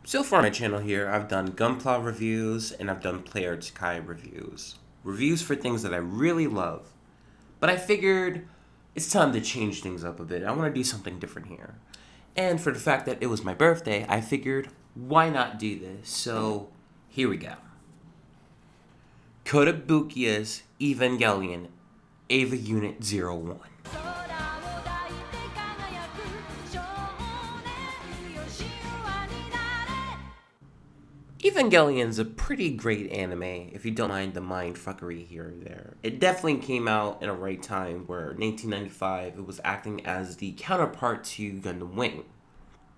So far on my channel here, I've done Gunpla reviews and I've done Player Kai reviews. Reviews for things that I really love. But I figured it's time to change things up a bit. I want to do something different here. And for the fact that it was my birthday, I figured, why not do this? So, here we go. Kotobukiya's Evangelion, EVA Unit-01. Evangelion's a pretty great anime, if you don't mind the mindfuckery here or there. It definitely came out in a right time where, 1995, it was acting as the counterpart to Gundam Wing.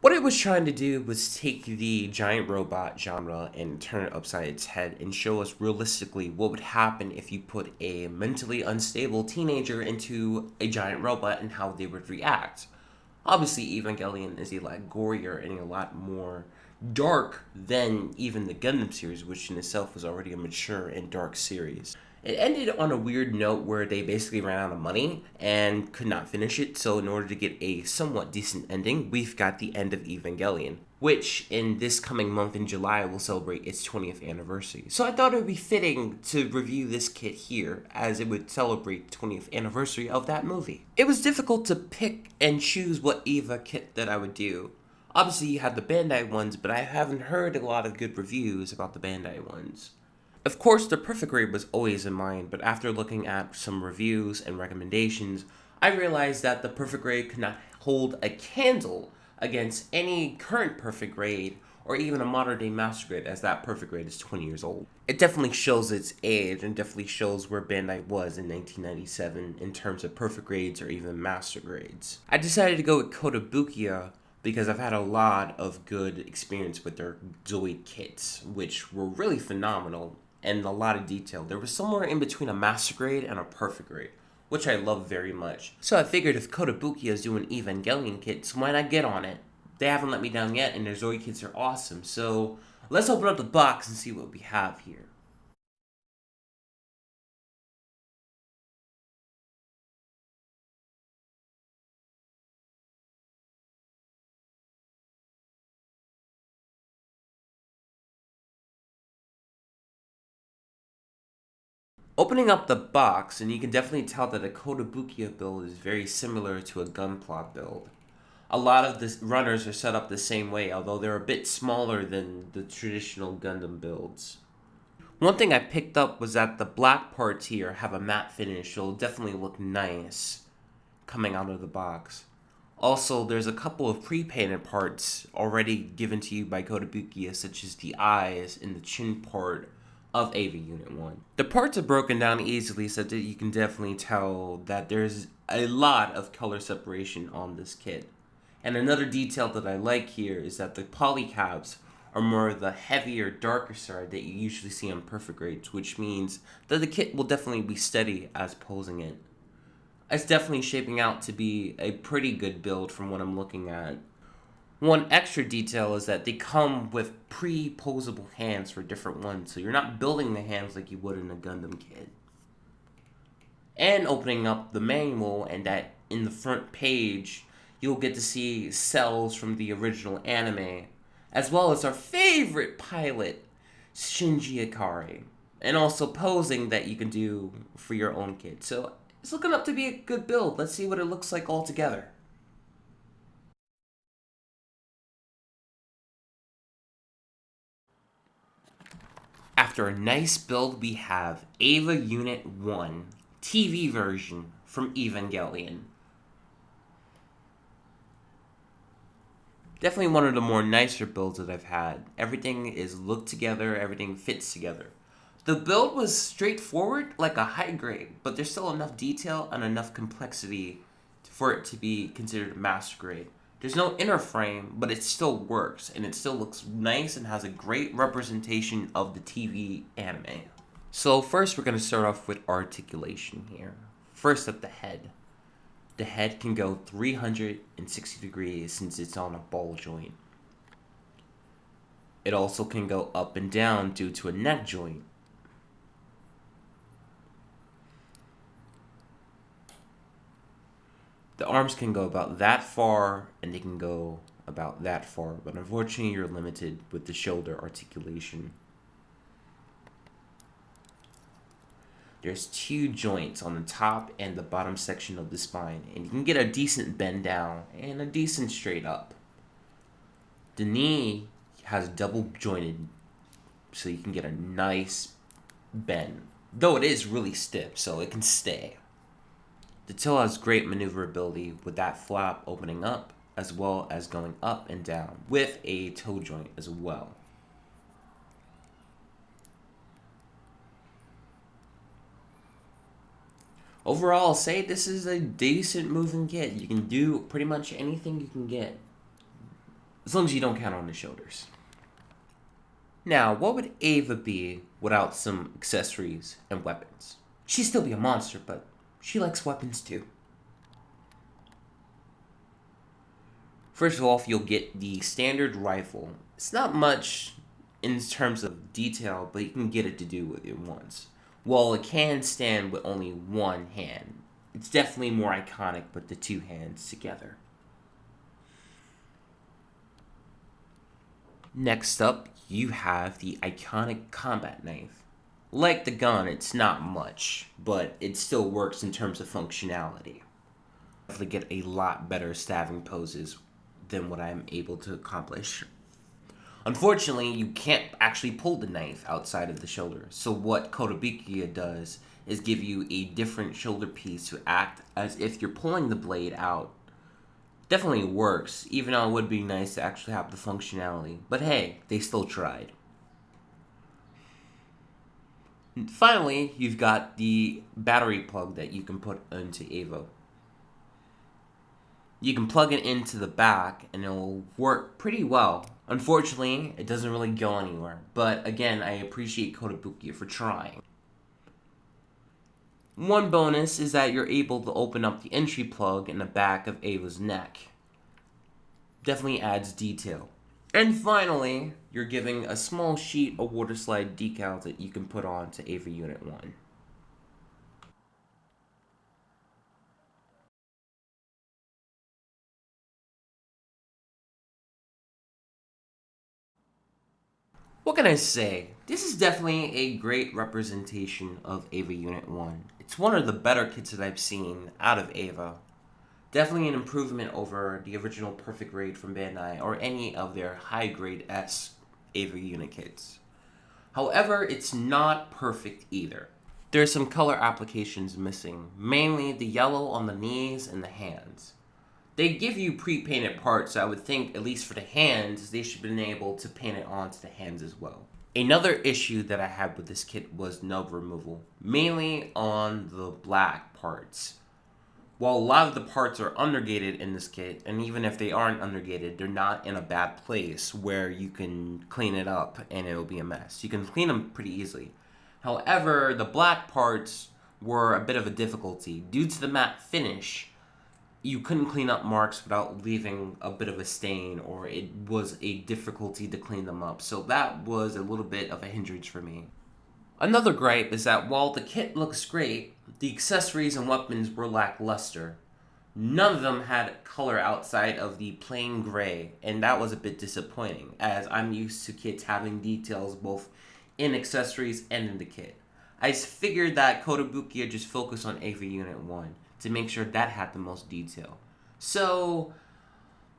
What it was trying to do was take the giant robot genre and turn it upside its head and show us realistically what would happen if you put a mentally unstable teenager into a giant robot and how they would react. Obviously, Evangelion is a lot gorier and a lot more dark than even the Gundam series, which in itself was already a mature and dark series. It ended on a weird note where they basically ran out of money and could not finish it, so in order to get a somewhat decent ending, we've got the end of Evangelion, which in this coming month in July will celebrate its 20th anniversary. So I thought it would be fitting to review this kit here, as it would celebrate the 20th anniversary of that movie. It was difficult to pick and choose what EVA kit that I would do. Obviously you had the Bandai ones, but I haven't heard a lot of good reviews about the Bandai ones. Of course, the perfect grade was always in mind, but after looking at some reviews and recommendations, I realized that the perfect grade could not hold a candle against any current perfect grade or even a modern day master grade, as that perfect grade is 20 years old. It definitely shows its age and definitely shows where Bandai was in 1997 in terms of perfect grades or even master grades. I decided to go with Kotobukiya because I've had a lot of good experience with their Zoid kits, which were really phenomenal and a lot of detail. There was somewhere in between a master grade and a perfect grade, which I love very much. So I figured if Kotobukiya is doing Evangelion kits, why not get on it? They haven't let me down yet, and their Zoid kits are awesome. So let's open up the box and see what we have here. Opening up the box, and you can definitely tell that a Kotobukiya build is very similar to a Gunpla build. A lot of the runners are set up the same way, although they're a bit smaller than the traditional Gundam builds. One thing I picked up was that the black parts here have a matte finish, so it'll definitely look nice coming out of the box. Also, there's a couple of pre-painted parts already given to you by Kotobukiya, such as the eyes and the chin part of EVA Unit-01. The parts are broken down easily so that you can definitely tell that there's a lot of color separation on this kit. And another detail that I like here is that the polycaps are more the heavier, darker side that you usually see on perfect grades, which means that the kit will definitely be steady as posing it. It's definitely shaping out to be a pretty good build from what I'm looking at. One extra detail is that they come with pre-posable hands for different ones, so you're not building the hands like you would in a Gundam kit. And opening up the manual, and that in the front page, you'll get to see cells from the original anime, as well as our favorite pilot, Shinji Ikari, and also posing that you can do for your own kit. So it's looking up to be a good build. Let's see what it looks like all together. After a nice build, we have EVA Unit-01 TV version from Evangelion. Definitely one of the more nicer builds that I've had. Everything is looked together, everything fits together. The build was straightforward, like a high grade, but there's still enough detail and enough complexity for it to be considered a master grade. There's no inner frame, but it still works, and it still looks nice and has a great representation of the TV anime. So first we're going to start off with articulation here. First at the head. The head can go 360 degrees since it's on a ball joint. It also can go up and down due to a neck joint. The arms can go about that far, and they can go about that far, but unfortunately you're limited with the shoulder articulation. There's 2 joints on the top and the bottom section of the spine, and you can get a decent bend down and a decent straight up. The knee has double jointed, so you can get a nice bend, though it is really stiff, so it can stay. The toe has great maneuverability with that flap opening up, as well as going up and down, with a toe joint as well. Overall, I'll say this is a decent moving kit. You can do pretty much anything you can get, as long as you don't count on the shoulders. Now, what would Eva be without some accessories and weapons? She'd still be a monster, but she likes weapons too. First of all, you'll get the standard rifle. It's not much in terms of detail, but you can get it to do what it wants. While it can stand with only one hand, it's definitely more iconic with the 2 hands together. Next up, you have the iconic combat knife. Like the gun, it's not much, but it still works in terms of functionality. Definitely get a lot better stabbing poses than what I'm able to accomplish. Unfortunately, you can't actually pull the knife outside of the shoulder, so what Kotobukiya does is give you a different shoulder piece to act as if you're pulling the blade out. Definitely works, even though it would be nice to actually have the functionality, but hey, they still tried. And finally, you've got the battery plug that you can put into EVA. You can plug it into the back and it'll work pretty well. Unfortunately, it doesn't really go anywhere, but again, I appreciate Kotobukiya for trying. One bonus is that you're able to open up the entry plug in the back of Eva's neck. Definitely adds detail. And finally, you're giving a small sheet of water slide decals that you can put on to EVA Unit-01. What can I say? This is definitely a great representation of EVA Unit-01. It's one of the better kits that I've seen out of EVA. Definitely an improvement over the original Perfect Raid from Bandai or any of their high grade S EVA unit kits. However, it's not perfect either. There are some color applications missing, mainly the yellow on the knees and the hands. They give you pre-painted parts, so I would think, at least for the hands, they should have been able to paint it onto the hands as well. Another issue that I had with this kit was nub removal, mainly on the black parts. While a lot of the parts are undergated in this kit, and even if they aren't undergated, they're not in a bad place where you can clean it up and it'll be a mess. You can clean them pretty easily. However, the black parts were a bit of a difficulty. Due to the matte finish, you couldn't clean up marks without leaving a bit of a stain, or it was a difficulty to clean them up. So that was a little bit of a hindrance for me. Another gripe is that while the kit looks great, the accessories and weapons were lackluster. None of them had color outside of the plain gray, and that was a bit disappointing, as I'm used to kits having details both in accessories and in the kit. I figured that Kotobukiya just focused on EVA Unit-01 to make sure that had the most detail. So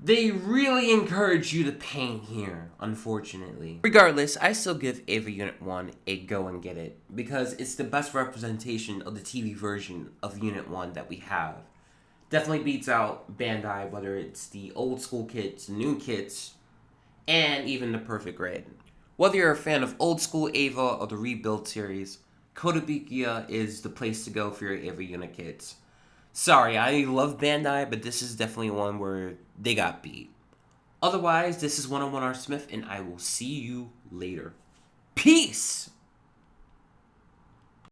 they really encourage you to paint here, unfortunately. Regardless, I still give EVA Unit-01 a go and get it, because it's the best representation of the TV version of Unit-01 that we have. Definitely beats out Bandai, whether it's the old school kits, new kits, and even the Perfect Raid. Whether you're a fan of old school EVA or the Rebuild series, Kotobukiya is the place to go for your EVA unit kits. Sorry, I love Bandai, but this is definitely one where they got beat. Otherwise, this is 101 R. Smith, and I will see you later. Peace!